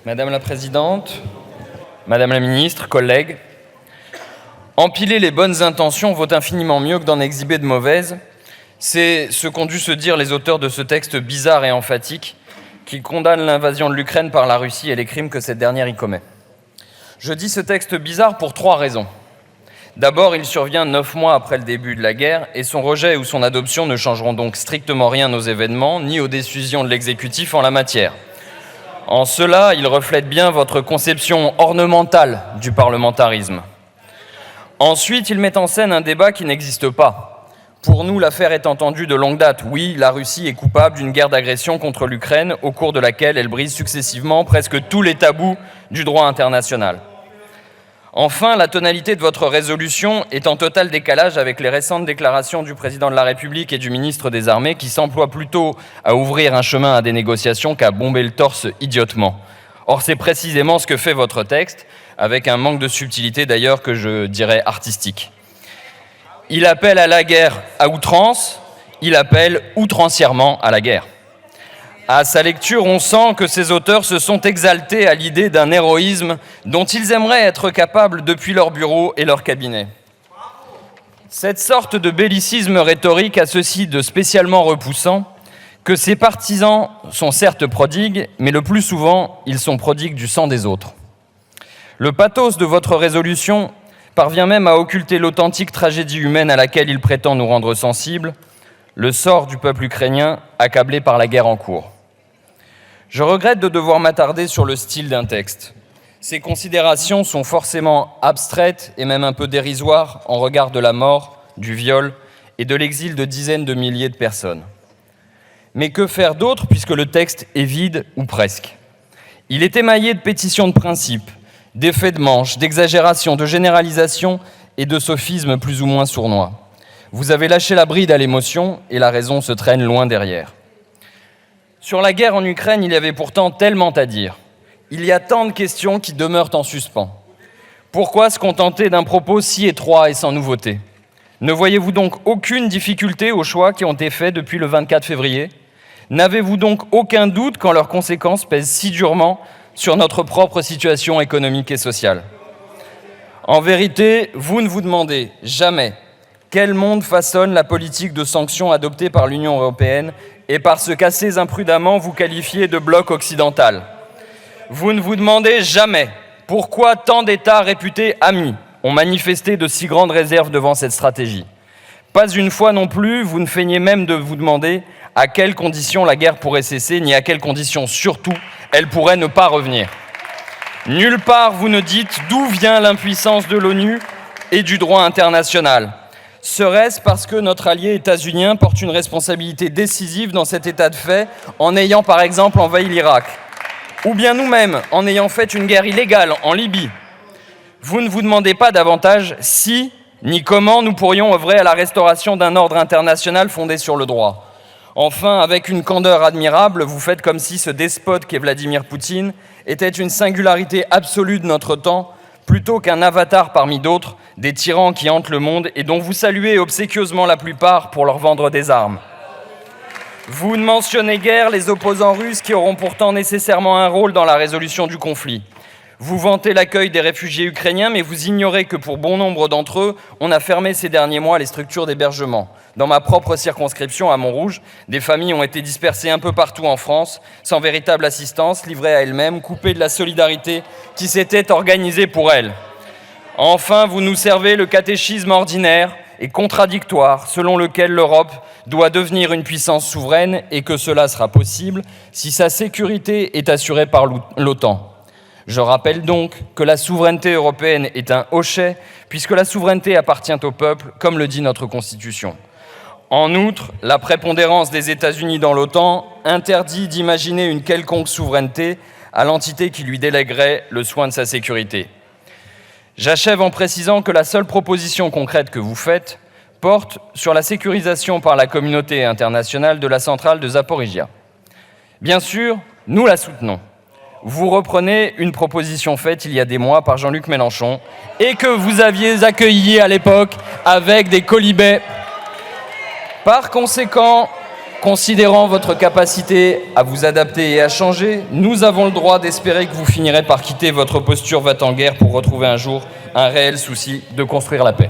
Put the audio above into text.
Madame la Présidente, Madame la Ministre, collègues, empiler les bonnes intentions vaut infiniment mieux que d'en exhiber de mauvaises. C'est ce qu'ont dû se dire les auteurs de ce texte bizarre et emphatique qui condamne l'invasion de l'Ukraine par la Russie et les crimes que cette dernière y commet. Je dis ce texte bizarre pour 3 raisons. D'abord, il survient 9 mois après le début de la guerre et son rejet ou son adoption ne changeront donc strictement rien aux événements ni aux décisions de l'exécutif en la matière. En cela, il reflète bien votre conception ornementale du parlementarisme. Ensuite, il met en scène un débat qui n'existe pas. Pour nous, l'affaire est entendue de longue date. Oui, la Russie est coupable d'une guerre d'agression contre l'Ukraine, au cours de laquelle elle brise successivement presque tous les tabous du droit international. Enfin, la tonalité de votre résolution est en total décalage avec les récentes déclarations du président de la République et du ministre des Armées qui s'emploient plutôt à ouvrir un chemin à des négociations qu'à bomber le torse idiotement. Or, c'est précisément ce que fait votre texte, avec un manque de subtilité d'ailleurs que je dirais artistique. Il appelle à la guerre à outrance, il appelle outrancièrement à la guerre. À sa lecture, on sent que ces auteurs se sont exaltés à l'idée d'un héroïsme dont ils aimeraient être capables depuis leur bureau et leur cabinet. Cette sorte de bellicisme rhétorique a ceci de spécialement repoussant que ses partisans sont certes prodigues, mais le plus souvent, ils sont prodigues du sang des autres. Le pathos de votre résolution parvient même à occulter l'authentique tragédie humaine à laquelle il prétend nous rendre sensibles, le sort du peuple ukrainien accablé par la guerre en cours. Je regrette de devoir m'attarder sur le style d'un texte. Ces considérations sont forcément abstraites et même un peu dérisoires en regard de la mort, du viol et de l'exil de dizaines de milliers de personnes. Mais que faire d'autre puisque le texte est vide ou presque ? Il est émaillé de pétitions de principe, d'effets de manche, d'exagération, de généralisation et de sophismes plus ou moins sournois. Vous avez lâché la bride à l'émotion et la raison se traîne loin derrière. Sur la guerre en Ukraine, il y avait pourtant tellement à dire. Il y a tant de questions qui demeurent en suspens. Pourquoi se contenter d'un propos si étroit et sans nouveauté ? Ne voyez-vous donc aucune difficulté aux choix qui ont été faits depuis le 24 février ? N'avez-vous donc aucun doute quand leurs conséquences pèsent si durement sur notre propre situation économique et sociale ? En vérité, vous ne vous demandez jamais quel monde façonne la politique de sanctions adoptée par l'Union européenne et parce qu'assez imprudemment vous qualifiez de bloc occidental. Vous ne vous demandez jamais pourquoi tant d'États réputés amis ont manifesté de si grandes réserves devant cette stratégie. Pas une fois non plus, vous ne feignez même de vous demander à quelles conditions la guerre pourrait cesser, ni à quelles conditions, surtout, elle pourrait ne pas revenir. Nulle part vous ne dites d'où vient l'impuissance de l'ONU et du droit international. Serait-ce parce que notre allié états-unien porte une responsabilité décisive dans cet état de fait en ayant par exemple envahi l'Irak ? Ou bien nous-mêmes en ayant fait une guerre illégale en Libye ? Vous ne vous demandez pas davantage si ni comment nous pourrions œuvrer à la restauration d'un ordre international fondé sur le droit. Enfin, avec une candeur admirable, vous faites comme si ce despote qu'est Vladimir Poutine était une singularité absolue de notre temps, plutôt qu'un avatar parmi d'autres, des tyrans qui hantent le monde et dont vous saluez obséquieusement la plupart pour leur vendre des armes. Vous ne mentionnez guère les opposants russes qui auront pourtant nécessairement un rôle dans la résolution du conflit. Vous vantez l'accueil des réfugiés ukrainiens, mais vous ignorez que pour bon nombre d'entre eux, on a fermé ces derniers mois les structures d'hébergement. Dans ma propre circonscription, à Montrouge, des familles ont été dispersées un peu partout en France, sans véritable assistance, livrées à elles-mêmes, coupées de la solidarité qui s'était organisée pour elles. Enfin, vous nous servez le catéchisme ordinaire et contradictoire selon lequel l'Europe doit devenir une puissance souveraine et que cela sera possible si sa sécurité est assurée par l'OTAN. Je rappelle donc que la souveraineté européenne est un hochet, puisque la souveraineté appartient au peuple, comme le dit notre Constitution. En outre, la prépondérance des États-Unis dans l'OTAN interdit d'imaginer une quelconque souveraineté à l'entité qui lui délèguerait le soin de sa sécurité. J'achève en précisant que la seule proposition concrète que vous faites porte sur la sécurisation par la communauté internationale de la centrale de Zaporijia. Bien sûr, nous la soutenons. Vous reprenez une proposition faite il y a des mois par Jean-Luc Mélenchon et que vous aviez accueillie à l'époque avec des quolibets. Par conséquent, Considérant votre capacité à vous adapter et à changer, nous avons le droit d'espérer que vous finirez par quitter votre posture va-t-en-guerre pour retrouver un jour un réel souci de construire la paix.